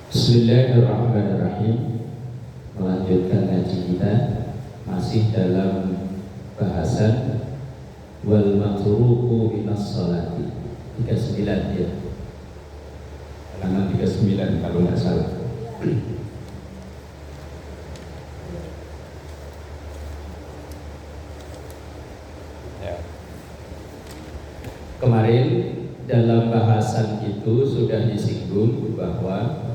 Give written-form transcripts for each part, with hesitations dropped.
Bismillahirrahmanirrahim. Melanjutkan ngaji kita masih dalam bahasan wal matruku minas sholati 39 ya. Halaman 39 kalau nggak salah. Kemarin dalam bahasan itu sudah disinggung bahwa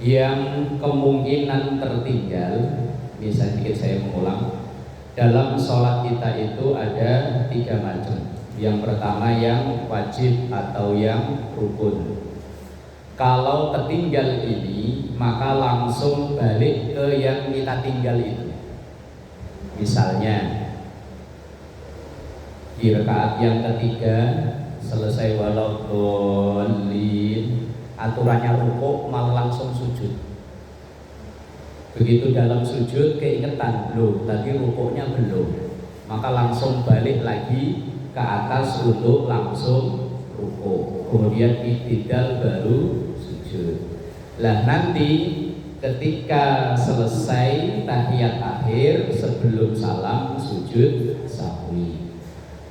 yang kemungkinan tertinggal, bisa sedikit saya mengulang, dalam sholat kita itu ada 3 macam. Yang pertama yang wajib atau yang rukun. Kalau ketinggal ini, maka langsung balik ke yang kita tinggal itu. Misalnya di rakaat yang ketiga selesai walau dolin, aturannya rukuk malah langsung sujud. Begitu dalam sujud keingetan, loh tadi rukuknya belum, maka langsung balik lagi ke atas untuk langsung rukuk, kemudian i'tidal baru sujud. Lah nanti ketika selesai tahiyat akhir sebelum salam sujud sahwi.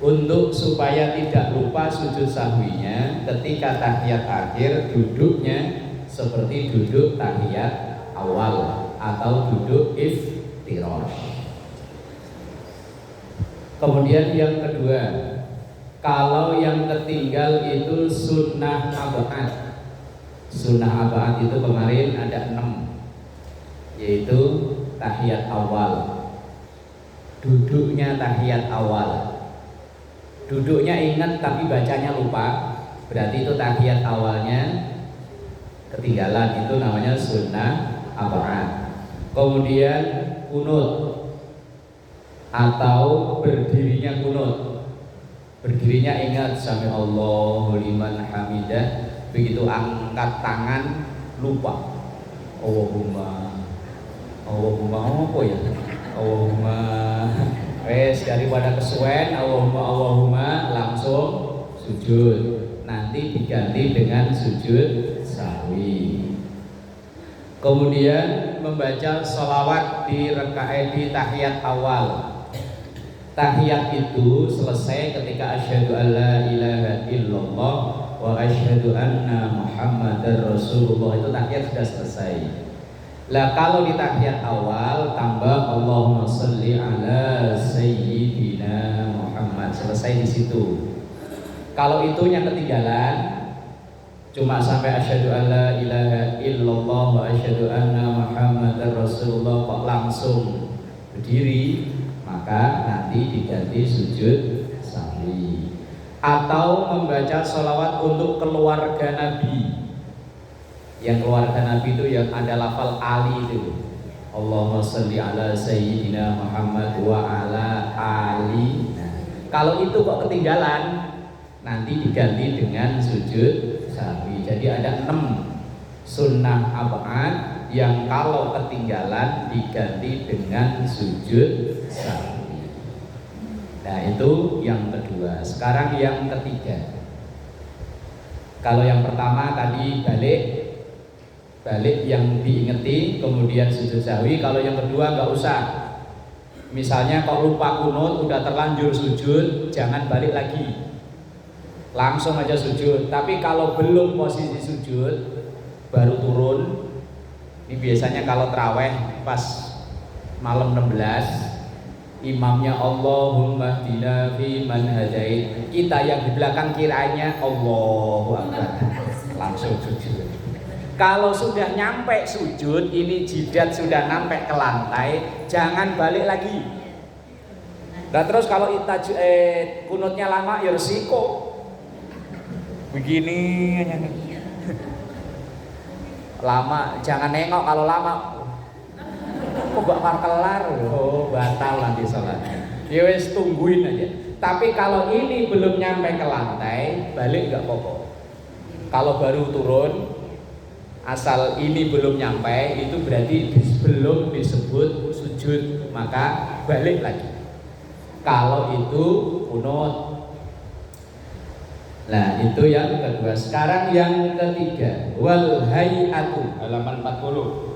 Untuk supaya tidak lupa sujud sahwinya, ketika tahiyat akhir duduknya seperti duduk tahiyat awal atau duduk iftirash. Kemudian yang kedua, kalau yang ketinggal itu sunnah abad. Sunnah abad itu kemarin ada 6, yaitu tahiyat awal. Duduknya tahiyat awal. Duduknya ingat tapi bacanya lupa, berarti itu tahiyat awalnya ketinggalan, itu namanya sunnah abad. Kemudian kunut atau berdirinya kunut. Berdirinya ingat sami Allahu liman hamidah, begitu angkat tangan lupa. Allahumma apa ya? Allahumma daripada kesuwen Allahumma langsung sujud, nanti diganti dengan sujud sahwi. Kemudian membaca sholawat di rakaat di tahiyat awal. Tahiyat itu selesai ketika asyhadu alla ilaha illallah wa asyhadu anna muhammadar rasulullah, itu tahiyat sudah selesai. Lah kalau di tahiyat awal tambah Allahumma sholli ala sayyidina Muhammad, selesai di situ. Kalau itunya ketinggalan, cuma sampai asyhadu alla ilaha illallah wa asyhadu anna muhammadar rasulullah kok langsung berdiri, maka nanti diganti sujud sahwi. Atau membaca sholawat untuk keluarga Nabi. Yang keluarga Nabi itu yang ada lafal Ali itu, Allahumma sholli ala sayyidina Muhammad wa ala ali. Nah, kalau itu kok ketinggalan, nanti diganti dengan sujud sahwi. Jadi ada 6 sunnah abad yang kalau ketinggalan diganti dengan sujud sahwi. Nah itu yang kedua. Sekarang yang ketiga. Kalau yang pertama tadi balik yang diingeti, kemudian sujud sahwi. Kalau yang kedua nggak usah. Misalnya kalau lupa kunut, udah terlanjur sujud, jangan balik lagi, langsung aja sujud. Tapi kalau belum posisi sujud, baru turun. Ini biasanya kalau taraweh pas malam 16, imamnya Allahumma hdina fi man hadait, kita yang di belakang kirainnya Allahu Akbar, langsung sujud. Kalau sudah nyampe sujud, ini jidat sudah nyampe ke lantai, jangan balik lagi. Nah terus kalau kunutnya lama ya resiko begini lama, jangan nengok kalau lama. Kok gak kelar, oh batal nanti sholatnya. Ya wes tungguin aja. Tapi kalau ini belum nyampe ke lantai, balik gak apa-apa. Kalau baru turun, asal ini belum nyampe, itu berarti belum disebut sujud, maka balik lagi. Kalau itu kunut. Nah, itu yang kedua. Sekarang yang ketiga, wal hay'atu halaman 40.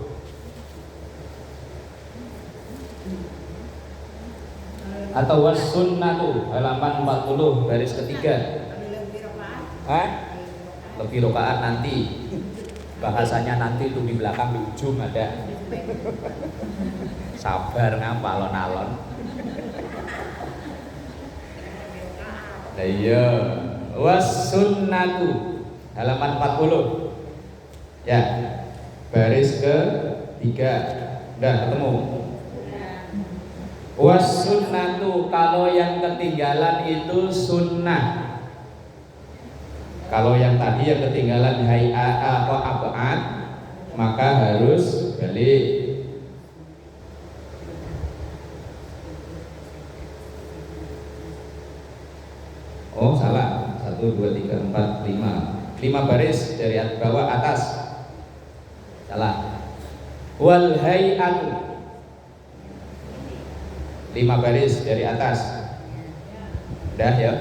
Atau was sunnatu halaman 40 baris ketiga. Lebih rokaat nanti. Bahasanya nanti itu di belakang di ujung ada. Sabar ngapa alon-alon. Nah, iya. Was sunnatu halaman 40. Ya. Baris ke 3. Udah ketemu. Was sunnatu, kalau yang ketinggalan itu sunnah. Kalau yang tadi yang ketinggalan hay'at atau ab'ad, maka harus balik. Oh salah, 1, 2, 3, 4, 5 baris dari bawah atas. Salah. Wal hay'atu 5 baris dari atas. Udah ya.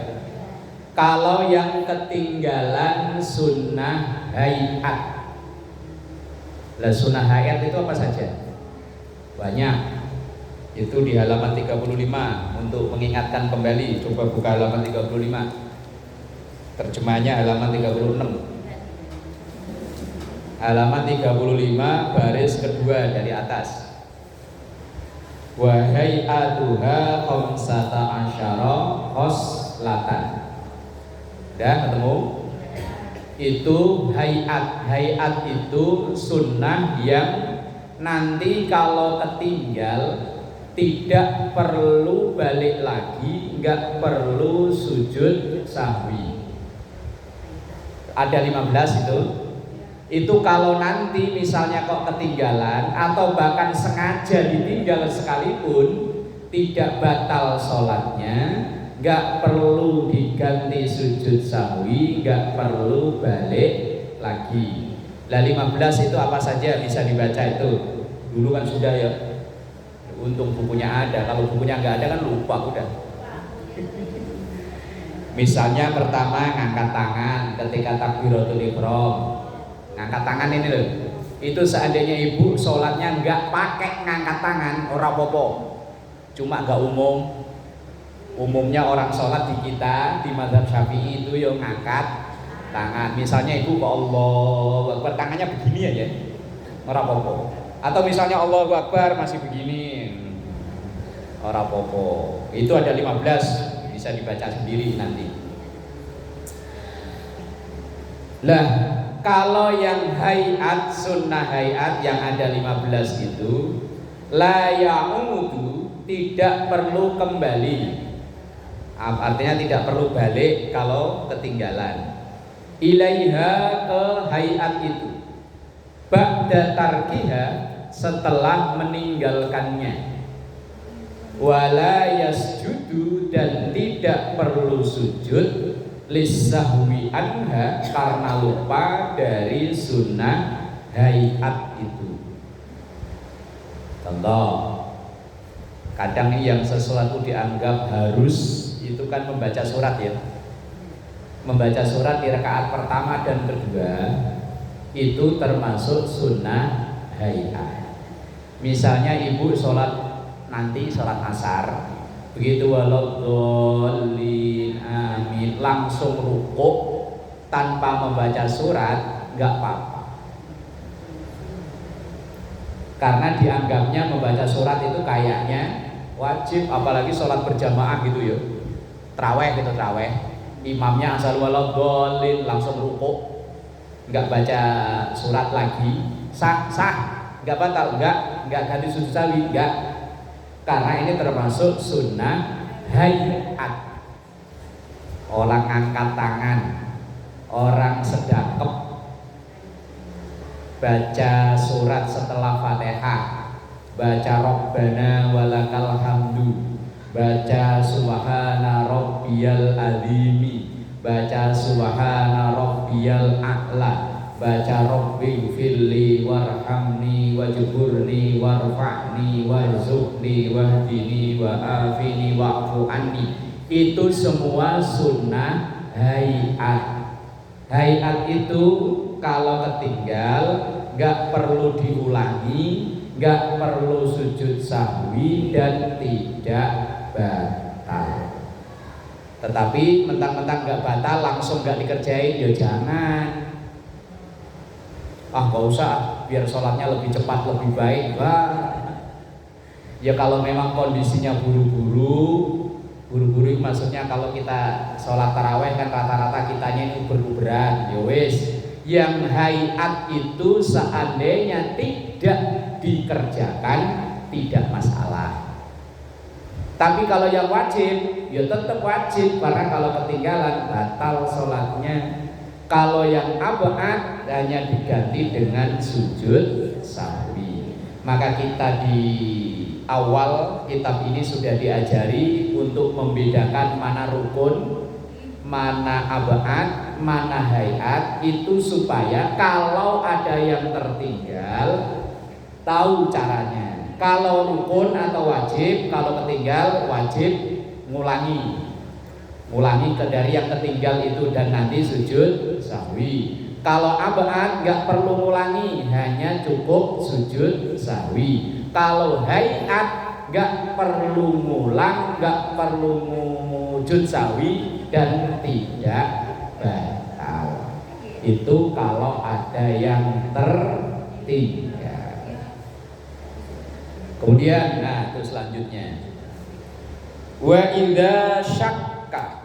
Kalau yang ketinggalan sunnah hay'at. Lah sunnah hay'at itu apa saja? Banyak. Itu di halaman 35 untuk mengingatkan kembali. Coba buka halaman 35. Terjemahnya halaman 36. Halaman 35 baris kedua dari atas. Wa hay'atuha khamsata asyara khoslatan. Udah ketemu? Itu hay'at. Hay'at itu sunnah yang nanti kalau ketinggal tidak perlu balik lagi, nggak perlu sujud sahwi. Ada 15 itu. Itu kalau nanti misalnya kok ketinggalan atau bahkan sengaja ditinggal sekalipun, tidak batal sholatnya, nggak perlu diganti sujud sahwi, nggak perlu balik lagi. Lah 15 itu apa saja bisa dibaca itu? Dulu kan sudah ya. Untung bukunya ada, kalau bukunya nggak ada kan lupa udah. Misalnya pertama ngangkat tangan ketika takbiratul ihram. Ngangkat tangan ini loh. Itu seandainya ibu sholatnya nggak pakai ngangkat tangan, ora popo. Cuma nggak umum. Umumnya orang sholat di kita di mazhab Syafi'i itu yang ngangkat tangan. Misalnya ibu ke Allahu Akbar tangannya begini aja, ora popo. Atau misalnya Allahu Akbar masih begini, ora popo. Itu ada 15, bisa dibaca sendiri nanti. Lah kalau yang hay'at, sunnah hay'at yang ada 15 itu la ya'udu, tidak perlu kembali. Artinya tidak perlu balik kalau ketinggalan. Ilaiha, ke hay'at itu. Ba'da tarkiha, setelah meninggalkannya. Wala yasjudu, dan tidak perlu sujud lisahwi anha, karena lupa dari sunnah hay'at itu. Contoh, kadang yang sesuatu dianggap harus itu kan membaca surat ya. Membaca surat di rakaat pertama dan kedua itu termasuk sunnah hay'at. Misalnya ibu sholat nanti sholat asar, begitu waladhdallin amin langsung rukuk tanpa membaca surat, nggak apa-apa. Karena dianggapnya membaca surat itu kayaknya wajib, apalagi sholat berjamaah gitu ya. Traweh gitu, traweh. Imamnya asal waladhdallin langsung rukuk, nggak baca surat lagi, sah, nggak batal, nggak ganti sujud sahwi, nggak. Karena ini termasuk sunnah hay'at. Orang angkat tangan, orang sedekap, baca surat setelah Fatihah, baca Rabbana walakal hamdu, baca subhana rabbiyal azimi, baca subhana rabbiyal a'la, baca rabbi firli warhamni wajburni warfa'ni warzuqni wahdini wa'afini wa'fu anni. Itu semua sunnah hayat. Hayat itu kalau ketinggal nggak perlu diulangi, nggak perlu sujud sahwi dan tidak batal. Tetapi mentang-mentang nggak batal langsung nggak dikerjain, ya jangan. Nggak usah, biar sholatnya lebih cepat lebih baik. Ya kalau memang kondisinya buru-buru maksudnya kalau kita sholat taraweh kan rata-rata kitanya ini uber-uberan, ya wis. Yang hayat itu seandainya tidak dikerjakan tidak masalah. Tapi kalau yang wajib, ya tetap wajib karena kalau ketinggalan batal sholatnya. Kalau yang abad hanya diganti dengan sujud sahwi. Maka kita di awal kitab ini sudah diajari untuk membedakan mana rukun, mana abad, mana hayat, itu supaya kalau ada yang tertinggal tahu caranya. Kalau rukun atau wajib, kalau ketinggal wajib ngulangi dari yang ketinggal itu dan nanti sujud sahwi. Kalau abad nggak perlu ngulangi, hanya cukup sujud sahwi. Kalau hayat nggak perlu ngulang, nggak perlu sujud sahwi dan tidak batal. Itu kalau ada yang tertinggal. Kemudian, itu selanjutnya. Wa idza syakka,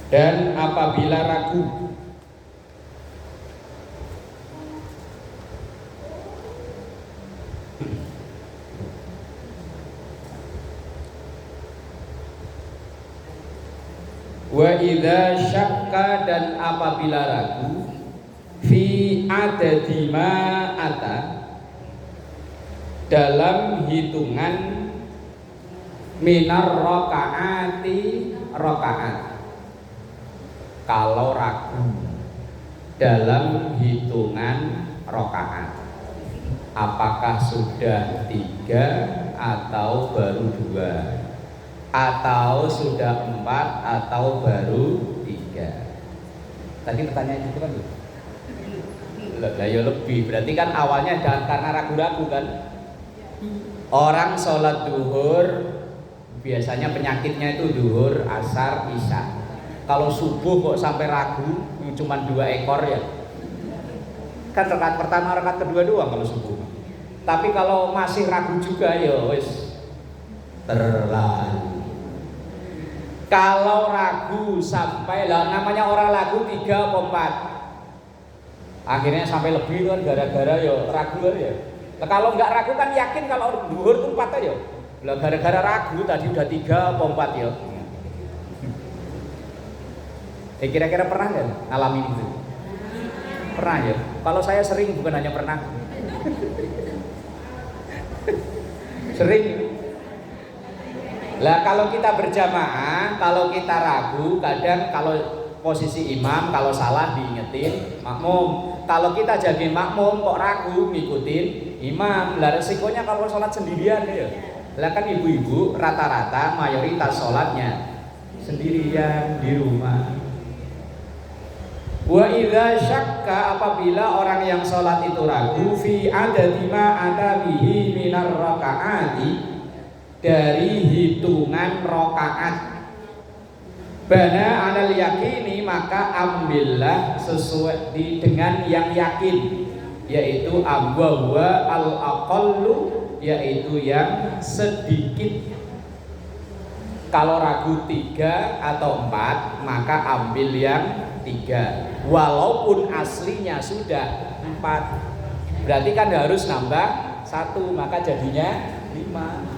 dan apabila ragu. Wa idza syakka, dan apabila ragu fi adadi ma ata, dalam hitungan minar rakaati rakaat. Kalau ragu dalam hitungan rakaat, apakah sudah 3 atau baru 2, atau sudah 4 atau baru 3. Tadi pertanyaan itu kan lah ya lebih, berarti kan awalnya karena ragu-ragu kan. Orang sholat duhur biasanya penyakitnya itu duhur, asar, isya. Kalau subuh kok sampai ragu, cuma 2 ekor ya. Kan rakaat pertama, rakaat kedua doang kalau subuh. Tapi kalau masih ragu juga ya wis terlalu. Kalau ragu sampai lah, namanya orang ragu 3 atau 4. Akhirnya sampai lebih kan gara-gara ya ragu ya. Nah, kalau nggak ragu kan yakin kalau duhur itu 4 aja. Lah gara-gara ragu tadi udah 3 atau 4 ya. Kira-kira pernah nggak ngalamin itu? Pernah ya? Kalau saya sering, bukan hanya pernah. Sering. Lah kalau kita berjamaah, kalau kita ragu, kadang kalau posisi imam, kalau salah diingetin makmum. Kalau kita jadi makmum kok ragu ngikutin imam, lah resikonya kalau sholat sendirian ya. Lah kan ibu-ibu rata-rata mayoritas sholatnya sendirian di rumah. Wa idza syakka, apabila orang yang sholat itu ragu fi adadi ma ada bihi minar rakaati, dari hitungan rakaat, bana alal yakini, maka ambillah sesuai dengan yang yakin, yaitu amwa al aqallu, yaitu yang sedikit. Kalau ragu 3 atau 4, maka ambil yang 3 walaupun aslinya sudah 4. Berarti kan harus nambah 1, maka jadinya 5.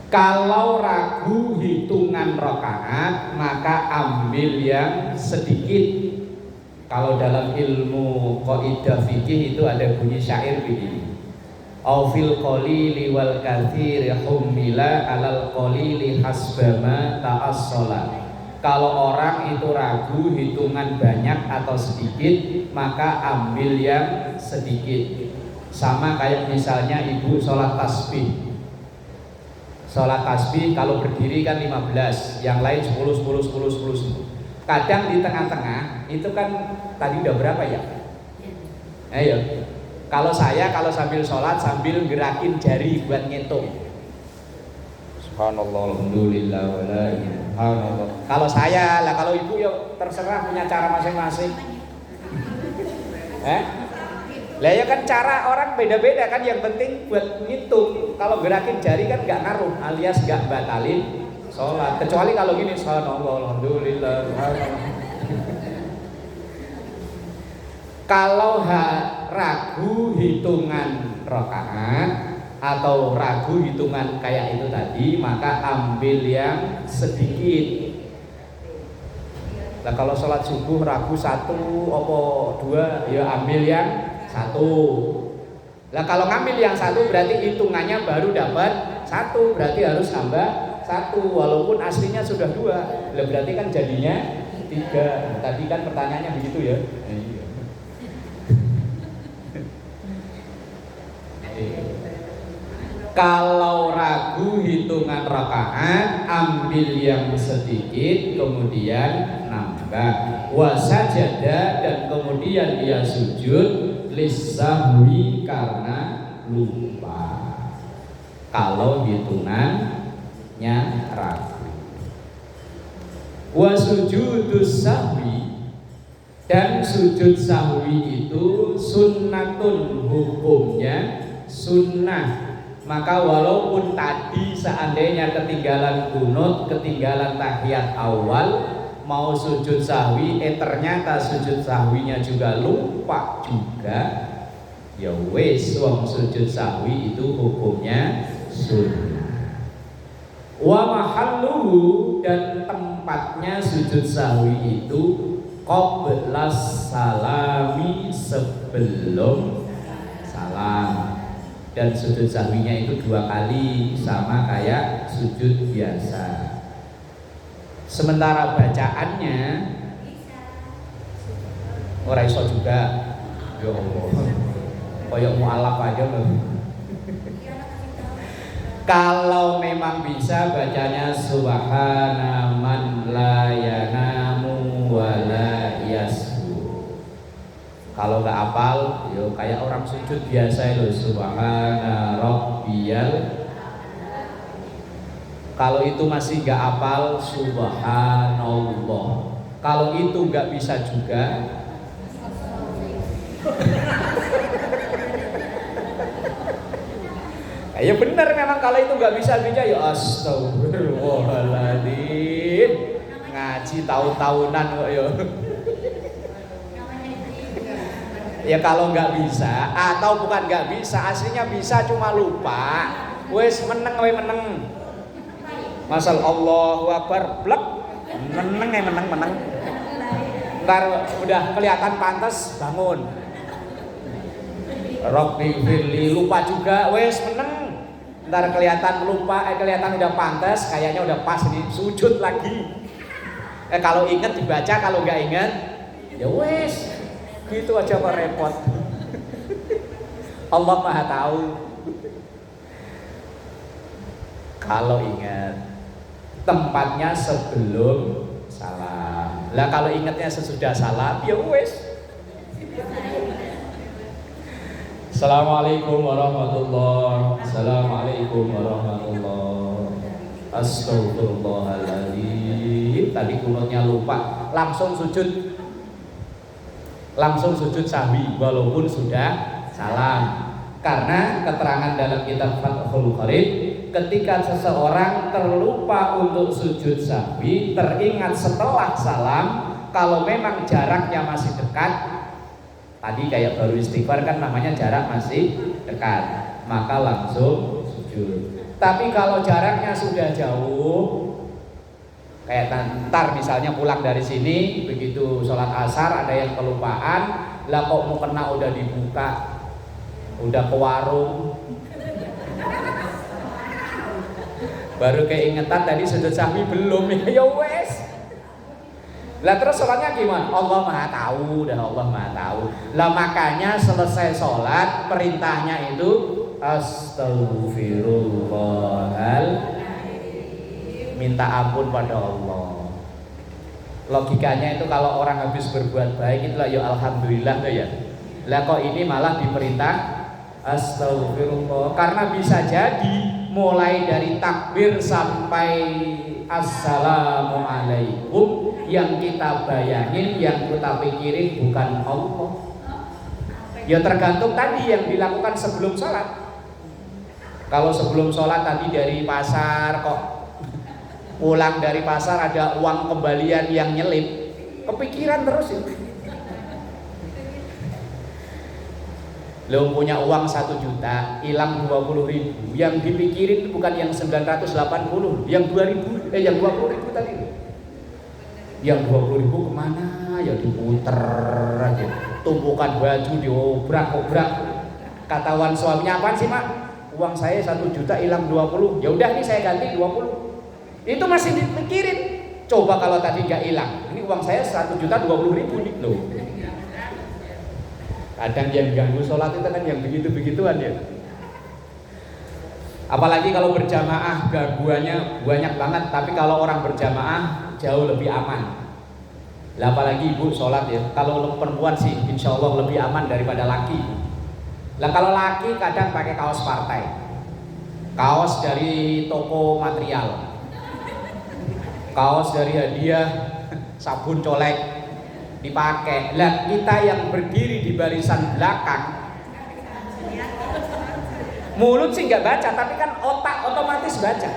Kalau ragu hitungan rakaat, maka ambil yang sedikit. Kalau dalam ilmu qaidah fikih itu ada bunyi syair begini: au fil qalili wal katsiri humila alal qalili hasbama ta'assola Kalau orang itu ragu hitungan banyak atau sedikit, maka ambil yang sedikit. Sama kayak misalnya ibu sholat tasbih. Sholat tasbih kalau berdiri kan 15, yang lain 10, 10, 10, 10, 10. Kadang di tengah-tengah itu kan tadi udah berapa ya? Ayo. Kalau sambil sholat sambil gerakin jari buat ngitung. Subhanallah, alhamdulillah, wala ilaha. Kalau saya lah, kalau ibu ya terserah punya cara masing-masing. Lah ya kan cara orang beda-beda kan, yang penting buat ngitung. Kalau gerakin jari kan nggak ngaruh, alias nggak batalin sholat. Kecuali kalau gini, subhanallah, alhamdulillah. Kalau ragu hitungan rakaat atau ragu hitungan kayak itu tadi, maka ambil yang sedikit. Nah kalau sholat subuh ragu 1 apa 2, ya ambil yang 1. Nah kalau ngambil yang 1 berarti hitungannya baru dapat 1, berarti harus nambah 1 walaupun aslinya sudah 2. Lah berarti kan jadinya 3. Tadi kan pertanyaannya begitu ya. Kalau ragu hitungan rakaat, ambil yang sedikit kemudian nambah. Wasajada, dan kemudian dia sujud lisahwi karena lupa. Kalau hitungannya ragu. Wasujudus sahwi, dan sujud sahwi itu sunnatun, hukumnya sunnah. Maka walaupun tadi seandainya ketinggalan kunut, ketinggalan tahiyat awal, mau sujud sahwi, ternyata sujud sahwinya juga lupa juga, ya wes, wong sujud sahwi itu hukumnya sunnah. Wa mahalluhu, dan tempatnya sujud sahwi itu qabla salami, sebelum salam. Dan sujud sahwinya itu 2 kali, sama kayak sujud biasa. Sementara bacaannya ora iso juga. Ya Allah, koyok mu'alaf aja loh. Kalau memang bisa bacanya subhana man la yanamu wa la yasbu. Kalau nggak hafal, yo kayak orang sujud biasa itu subhana rabbiyal. Kalau itu masih nggak hafal, subhanallah. Kalau itu nggak bisa juga, ya benar memang kalau itu nggak bisa ya astagfirullahaladzim. Ngaji tahun-tahunan kok yo. Ya kalau nggak bisa, atau bukan nggak bisa, aslinya bisa cuma lupa, wes meneng we meneng. Masal Allahu Akbar, blek, meneng. Ntar udah kelihatan pantas bangun. Rabbi firli, lupa juga, wes meneng. Ntar kelihatan lupa, kelihatan udah pantas, kayaknya udah pas di sujud lagi. Kalau ingat dibaca, kalau nggak ingat, ya wes. Gitu aja kok repot. Allah Maha tahu. Kalau ingat tempatnya sebelum salam. Lah kalau ingatnya sesudah salam, ya wes. Assalamualaikum warahmatullahi. Assalamualaikum warahmatullahi. Astagfirullahaladzim. Tadi kunutnya lupa, langsung sujud sahwi walaupun sudah salam. Karena keterangan dalam kitab Fathul Qorib, ketika seseorang terlupa untuk sujud sahwi, teringat setelah salam, kalau memang jaraknya masih dekat, tadi kayak baru istighfar kan namanya jarak masih dekat, maka langsung sujud. Tapi kalau jaraknya sudah jauh, kayak ntar misalnya pulang dari sini, begitu sholat asar ada yang kelupaan, lah kok mau kena udah dibuka, udah ke warung, baru keingetan tadi sujud sahwi belum, ya wes, Lah terus sholatnya gimana? Allah Maha tahu, dah Allah Maha tahu. Lah makanya selesai sholat perintahnya itu Astaghfirullahal, minta ampun pada Allah. Logikanya itu kalau orang habis berbuat baik itulah ya alhamdulillah tuh ya. Lah kok ini malah diperintah astagfirullah, karena bisa jadi mulai dari takbir sampai assalamualaikum yang kita bayangin, yang kita pikirin bukan Allah. Ya tergantung tadi yang dilakukan sebelum sholat. Kalau sebelum sholat tadi dari pasar kok pulang dari pasar ada uang kembalian yang nyelip, kepikiran terus itu. Lo punya uang 1 juta, hilang 20.000, yang dipikirin bukan yang 980, yang 2.000, yang 20.000 tadi. Yang 20.000 kemana? Ya diputer aja. Tumpukan baju diobrak-obrak. Katakan suaminya, apaan sih mak? Uang saya 1 juta hilang 20. Ya udah nih saya ganti 20. Itu masih dipikirin. Coba kalau tadi nggak hilang, ini uang saya 1 juta 20.000 nih loh. Kadang yang ganggu sholat itu kan yang begitu-begituan ya. Apalagi kalau berjamaah gangguannya banyak banget. Tapi kalau orang berjamaah jauh lebih aman. Lah apalagi ibu sholat ya. Kalau perempuan sih insya Allah lebih aman daripada laki. Lah kalau laki kadang pakai kaos partai, kaos dari toko material, kaos dari hadiah, sabun colek dipakai. Lah kita yang berdiri di barisan belakang, mulut sih nggak baca, tapi kan otak otomatis baca.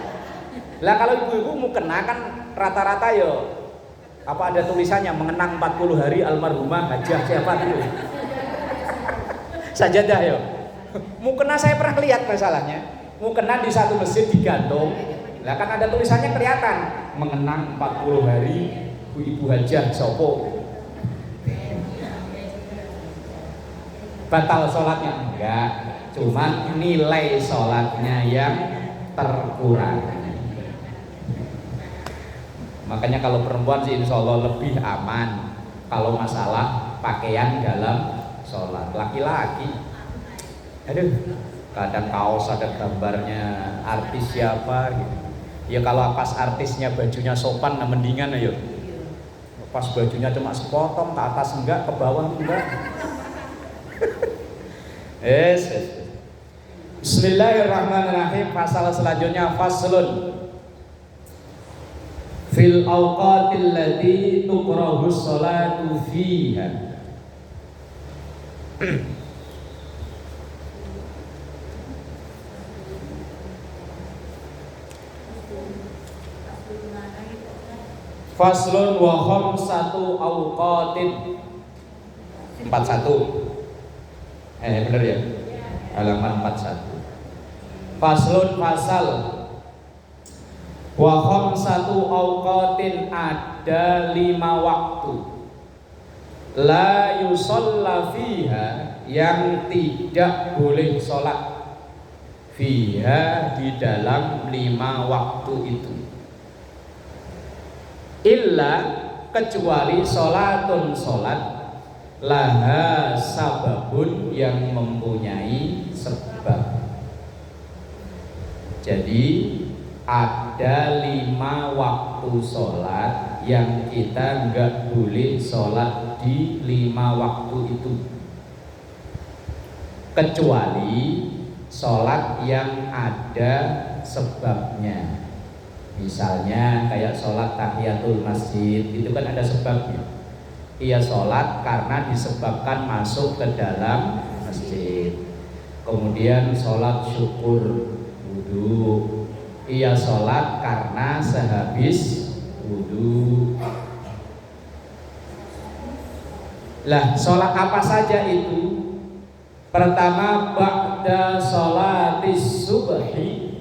Lah kalau ibu-ibu mau kena kan rata-rata yo apa ada tulisannya mengenang 40 hari almarhumah hajah siapa dulu sajadah yo. Mau kena saya pernah lihat masalahnya, mau kena di satu masjid digantung. Lah kan ada tulisannya kelihatan mengenang 40 hari ibu hajah sopo. Batal sholatnya enggak, cuman nilai sholatnya yang terkurang. Makanya kalau perempuan sih insya Allah lebih aman kalau masalah pakaian dalam sholat. Laki-laki, aduh, kadang kaos ada gambarnya artis siapa gitu. Ya kalau pas artisnya bajunya sopan, nah mendingan ayo. Pas bajunya cuma sepotong ke atas enggak, ke bawah enggak. Yes. Bismillahirrahmanirrahim. Pasal selanjutnya faslun fil awqatil lati tukrahu sholatu fiha. Faslun wa khamsatu awqatin 41. Bener ya? Halaman 41. Faslun fasal wa khamsatu awqatin, ada 5 waktu la yusalla fiha, yang tidak boleh sholat fiha, di dalam 5 waktu itu, illa, kecuali sholatun sholat, laha sababun, yang mempunyai sebab. Jadi ada 5 waktu sholat yang kita nggak boleh sholat di 5 waktu itu, kecuali sholat yang ada sebabnya. Misalnya kayak sholat tahiyatul masjid, itu kan ada sebabnya. Ia sholat karena disebabkan masuk ke dalam masjid. Kemudian sholat syukur wudu, ia sholat karena sehabis wudu. Lah sholat apa saja itu? Pertama, ba'da sholatis subhi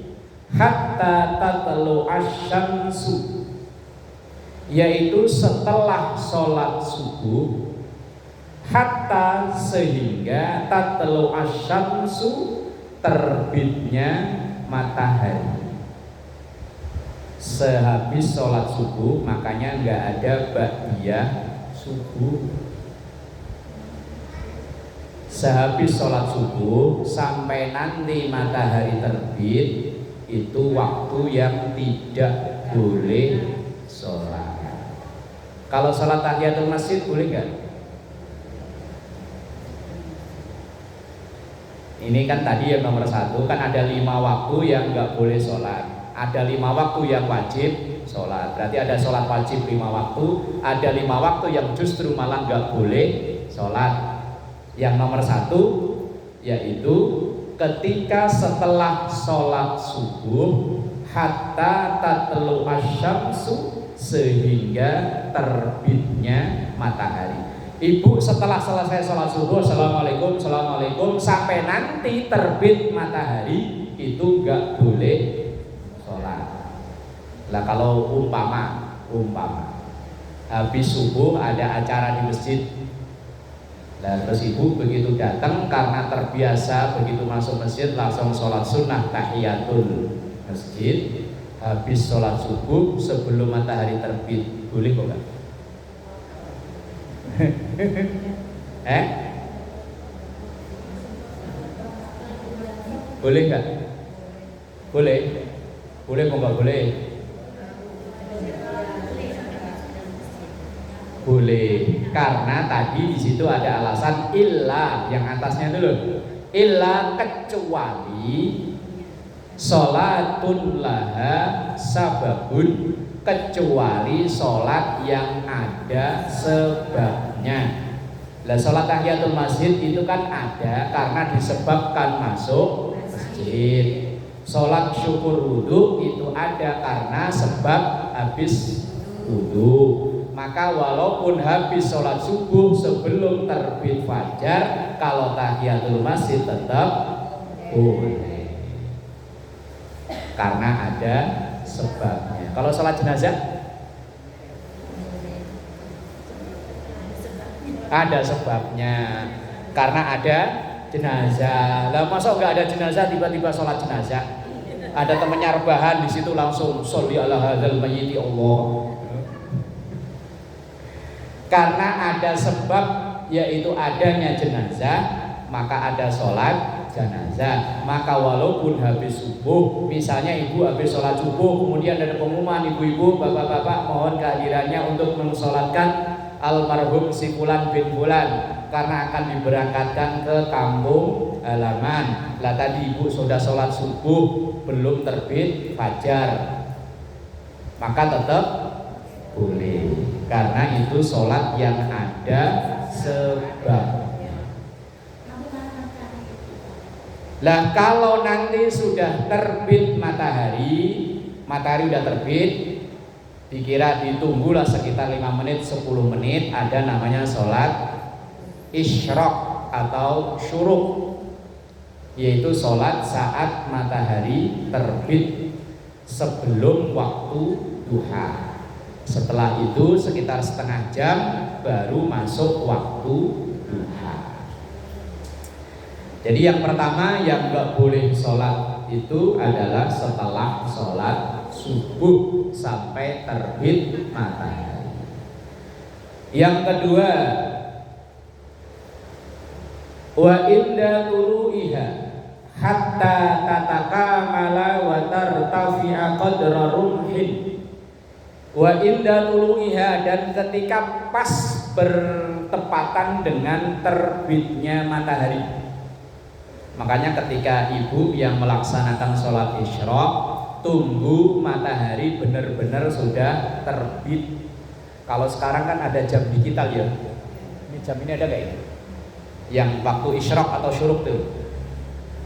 hatta tatlu asyamsu, yaitu setelah sholat subuh, hatta, sehingga, tatlu asyamsu, terbitnya matahari. sehabis sholat subuh, makanya nggak ada ba'diyah subuh. Sehabis sholat subuh sampai nanti matahari terbit, itu waktu yang tidak boleh sholat. Kalau sholat tahiyatul masjid boleh nggak? Ini kan tadi yang nomor 1, kan ada 5 waktu yang nggak boleh sholat. Ada 5 waktu yang wajib sholat. Berarti ada sholat wajib 5 waktu, ada 5 waktu yang justru malah nggak boleh sholat. Yang nomor 1 yaitu ketika setelah sholat subuh hatta tatlu asyamsu, sehingga terbitnya matahari. Ibu setelah selesai sholat subuh, assalamualaikum, assalamualaikum, sampai nanti terbit matahari, itu nggak boleh sholat. Lah kalau umpama habis subuh ada acara di masjid, lah terus ibu begitu datang karena terbiasa begitu masuk masjid langsung sholat sunnah tahiyatul masjid, habis sholat subuh sebelum matahari terbit, boleh kok nggak? Boleh nggak? Boleh kok nggak boleh? Boleh, karena tadi di situ ada alasan illa, yang atasnya dulu, illa kecuali sholatun laha sababun, kecuali sholat yang ada sebabnya. Lah sholat tahiyatul masjid itu kan ada karena disebabkan masuk masjid. Sholat syukur wudhu itu ada karena sebab habis wudhu. Maka walaupun habis sholat subuh sebelum terbit fajar, kalau tahiyatul masjid tetap boleh karena ada sebabnya. Kalau sholat jenazah ada sebabnya, karena ada jenazah. Lah masa nggak ada jenazah tiba-tiba sholat jenazah? Ada temennya rebahan di situ langsung sholli ala hadzal mayyiti Allah. Karena ada sebab yaitu adanya jenazah, maka ada sholat jenazah. Maka walaupun habis subuh, misalnya ibu habis sholat subuh, kemudian ada pengumuman, ibu-ibu, bapak-bapak mohon kehadirannya untuk mensolatkan almarhum si Fulan bin Fulan karena akan diberangkatkan ke kampung halaman. Lah tadi ibu sudah sholat subuh, belum terbit fajar, maka tetap boleh karena itu sholat yang ada sebabnya. Lah kalau nanti sudah terbit matahari udah terbit, dikira ditunggulah sekitar 5 menit 10 menit, ada namanya sholat isyraq atau syuruk, yaitu sholat saat matahari terbit sebelum waktu duha. Setelah itu sekitar setengah jam baru masuk waktu duha. Jadi yang pertama yang nggak boleh sholat itu adalah setelah sholat subuh sampai terbit matahari. Yang kedua, wa inda tulu'iha hatta tatakamala wa tartafi'a qadra rumhin. Wa inda tulu'iha, dan ketika pas bertepatan dengan terbitnya matahari. Makanya ketika ibu yang melaksanakan sholat isyraq, tunggu matahari benar-benar sudah terbit. Kalau sekarang kan ada jam digital ya. Ini jam ini ada nggak ini? Yang waktu isyraq atau syuruk tuh.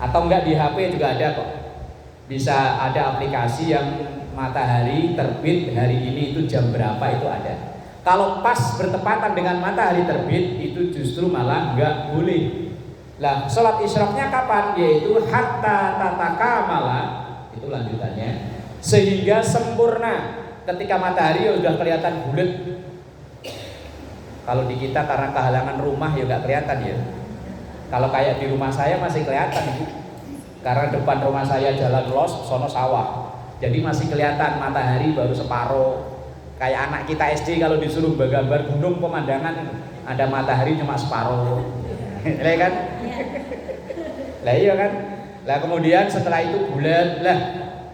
Atau enggak di HP juga ada kok. Bisa ada aplikasi yang matahari terbit hari ini itu jam berapa itu ada. Kalau pas bertepatan dengan matahari terbit itu justru malah nggak boleh. Lah sholat isyraqnya kapan? Yaitu hatta tatakamala, itu lanjutannya, sehingga sempurna. Ketika matahari sudah kelihatan bulat. Kalau di kita karena kehalangan rumah ya nggak kelihatan ya. Kalau kayak di rumah saya masih kelihatan, karena depan rumah saya jalan los, sono sawah. Jadi masih kelihatan matahari baru separuh. Kayak anak kita SD kalau disuruh gambar gunung pemandangan ada matahari cuma separuh. Iya kan? Lah iya kan? Lah kemudian setelah itu bulan. Lah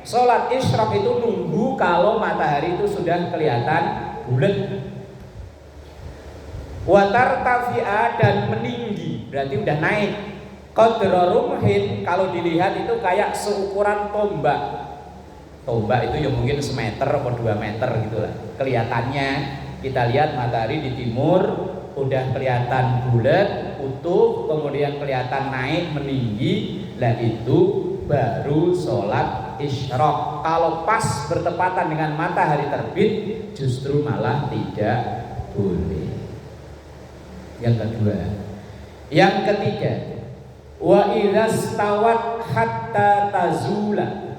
sholat isyraq itu nunggu kalau matahari itu sudah kelihatan bulat. Watar tafi'a dan meninggi, berarti udah naik. Qadra rumhin kalau dilihat itu kayak seukuran tombak. Tombak itu ya mungkin semeter atau 2 meter gitulah. Kelihatannya kita lihat matahari di timur udah kelihatan bulat, utuh, kemudian kelihatan naik meninggi. Lah itu baru sholat isyraq. Kalau pas bertepatan dengan matahari terbit justru malah tidak boleh. Yang kedua, yang ketiga, wa idza stawat hatta tazula.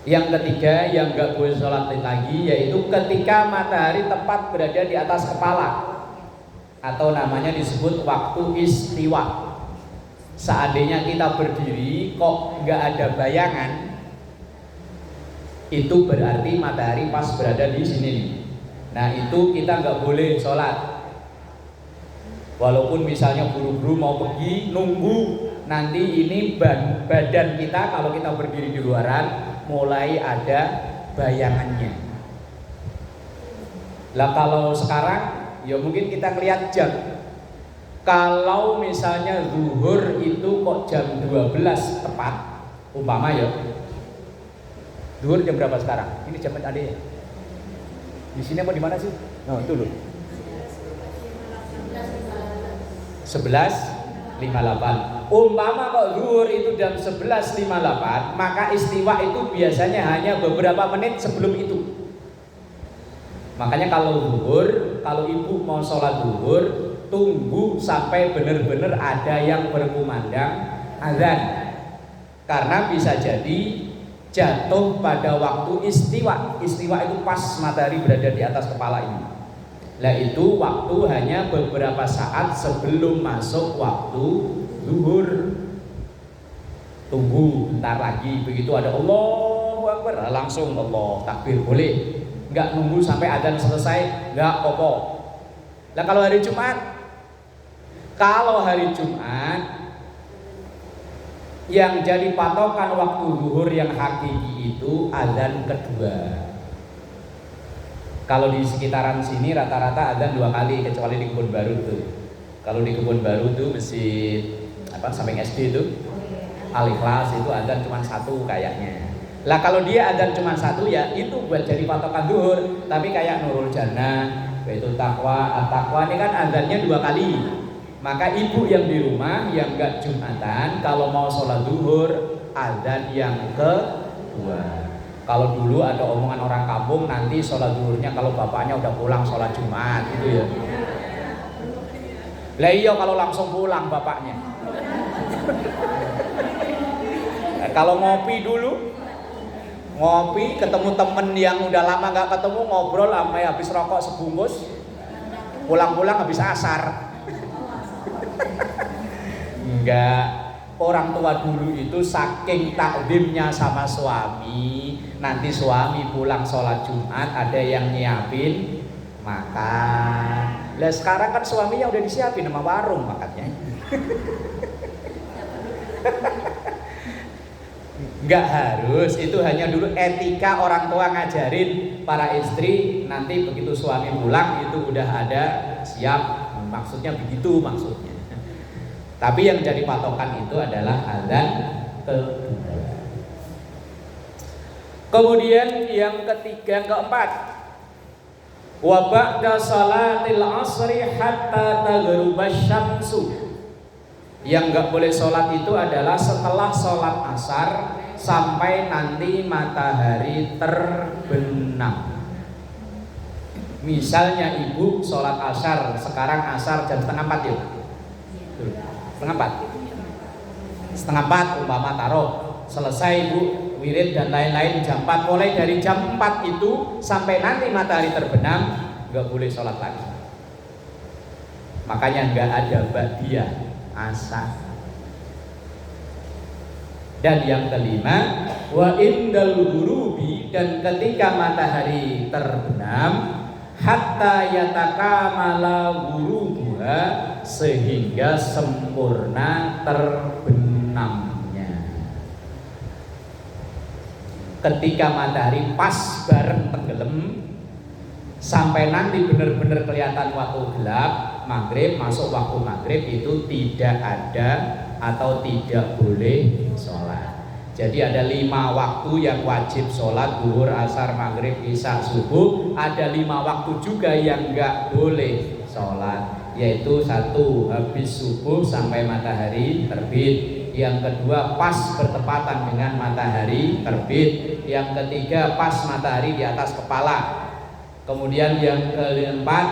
Yang ketiga yang enggak boleh sholat lagi yaitu ketika matahari tepat berada di atas kepala, atau namanya disebut waktu istiwa. Seandainya kita berdiri kok enggak ada bayangan, itu berarti matahari pas berada di sini. Nah itu kita enggak boleh sholat. Walaupun misalnya buru-buru mau pergi, nunggu nanti ini badan kita kalau kita berdiri di luaran mulai ada bayangannya. Lah kalau sekarang ya mungkin kita lihat jam. Kalau misalnya zuhur itu kok jam 12 tepat, umpama ya. Zuhur jam berapa sekarang? Ini jam ada ya? Di sini apa di mana sih? Oh, itu loh. 11.58. Umpama kok zuhur itu jam 11.58, maka istiwa itu biasanya hanya beberapa menit sebelum itu. Makanya kalau zuhur, kalau ibu mau sholat zuhur, tunggu sampai benar-benar ada yang berkumandang azan. Karena bisa jadi jatuh pada waktu istiwa. Istiwa itu pas matahari berada di atas kepala ini. Lah itu waktu hanya beberapa saat sebelum masuk waktu zuhur. Tunggu bentar lagi, begitu ada Allahu Akbar langsung Allah takbir, boleh. Enggak nunggu sampai adzan selesai, enggak apa-apa. Lah kalau hari Jumat, yang jadi patokan waktu zuhur yang hakiki itu adzan kedua. Kalau di sekitaran sini rata-rata adzan 2 kali, kecuali di Kebun Baru tuh. Kalau di Kebun Baru tuh masjid samping SD itu Al-Ikhlas itu adzan cuma 1 kayaknya. Lah kalau dia adzan cuma 1 ya itu buat jadi patokan zuhur. Tapi kayak Nurul Jannah, Baitul Taqwa, At-Taqwa ini kan adzannya 2 kali. Maka ibu yang di rumah yang enggak Jumatan kalau mau sholat zuhur adzan yang kedua. Kalau dulu ada omongan orang kampung nanti sholat zuhurnya kalau bapaknya udah pulang sholat Jumat gitu ya. Lah iya kalau langsung pulang bapaknya. Nah, kalau ngopi dulu, ngopi ketemu temen yang udah lama nggak ketemu, ngobrol sampai habis rokok sebungkus, pulang-pulang habis asar. Enggak. Orang tua dulu itu saking takdimnya sama suami, nanti suami pulang sholat Jumat ada yang nyiapin makan. Lah sekarang kan suaminya udah disiapin sama warung makannya. Enggak harus, itu hanya dulu etika orang tua ngajarin para istri, nanti begitu suami pulang itu udah ada siap, maksudnya begitu maksudnya. Tapi yang jadi patokan itu adalah adzan kedua. Kemudian yang ketiga, keempat, wa ba'da salatil asri hatta taghrubasy syamsu. Yang enggak boleh sholat itu adalah setelah sholat asar sampai nanti matahari terbenam. Misalnya ibu sholat asar, sekarang asar jam 3:30 yuk. 3:30 umpama taruh selesai ibu wirid dan lain-lain jam 4. Mulai dari jam 4 itu sampai nanti matahari terbenam nggak boleh sholat lagi. Makanya nggak ada ba'diyah asar. Dan yang kelima, wa indal ghurubi, dan ketika matahari terbenam, hatta yatakamala ghurubuha, sehingga sempurna terbenamnya. Ketika matahari pas bareng tenggelam sampai nanti benar-benar kelihatan waktu gelap, maghrib, masuk waktu maghrib, itu tidak ada atau tidak boleh sholat. Jadi ada 5 waktu yang wajib sholat: zuhur, asar, maghrib, isya, subuh. Ada 5 waktu juga yang nggak boleh sholat, yaitu 1, habis subuh sampai matahari terbit. Yang kedua, pas bertepatan dengan matahari terbit. Yang ketiga, pas matahari di atas kepala. Kemudian yang keempat,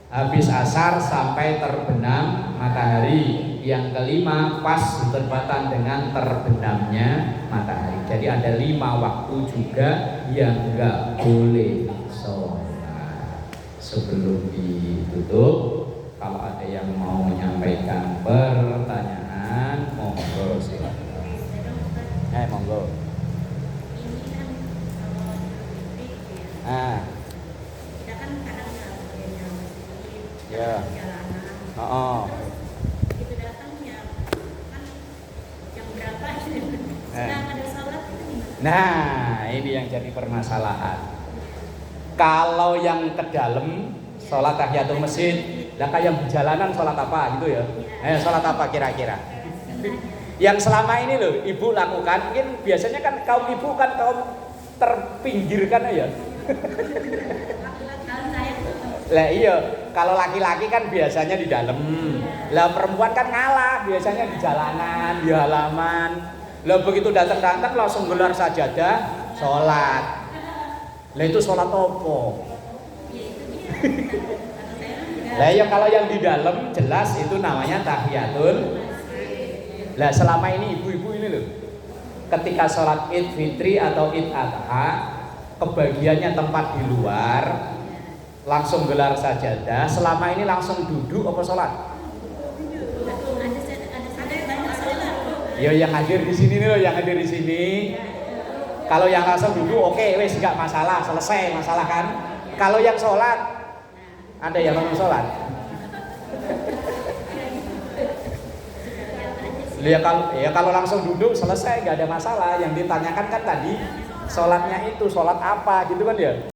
habis asar sampai terbenam matahari. Yang kelima, pas bertepatan dengan terbenamnya matahari. Jadi ada 5 waktu juga yang enggak boleh sholat. Sebelum ditutup, kalau ada yang mau menyampaikan pertanyaan, monggo silakan. Monggo. Kita kan kadang nggak boleh masjid, ya, jalanan. Itu datangnya kan jam berapa? Sedang ada sholat itu gimana? Nah, ini yang jadi permasalahan. Kalau yang ke dalam sholat tahiyatul masjid, lah kayak yang jalanan sholat apa gitu ya? Sholat apa kira-kira? Yang selama ini loh ibu lakukan, mungkin biasanya kan kaum ibu kan kaum terpinggirkan ya. Lah iya, kalau laki-laki kan biasanya di dalam. Lah perempuan kan ngalah, biasanya di jalanan, di halaman. Lah begitu datang-datang langsung gelar sajadah, sholat. Lah itu sholat apa? Lah ya kalau yang di dalam jelas itu namanya tahiyatul. Lah selama ini ibu-ibu ini loh, ketika sholat Id Fitri atau Id Adha, kebagiannya tempat di luar, langsung gelar sajadah. Selama ini langsung duduk apa sholat? Ya yang hadir di sini nih loh, yang hadir di sini. Kalau yang langsung duduk, oke, wes nggak masalah, selesai masalah kan. Kalau yang sholat, ada yang langsung sholat. Ya kalau langsung duduk selesai, nggak ada masalah. Yang ditanyakan kan tadi sholatnya itu sholat apa gitu kan ya.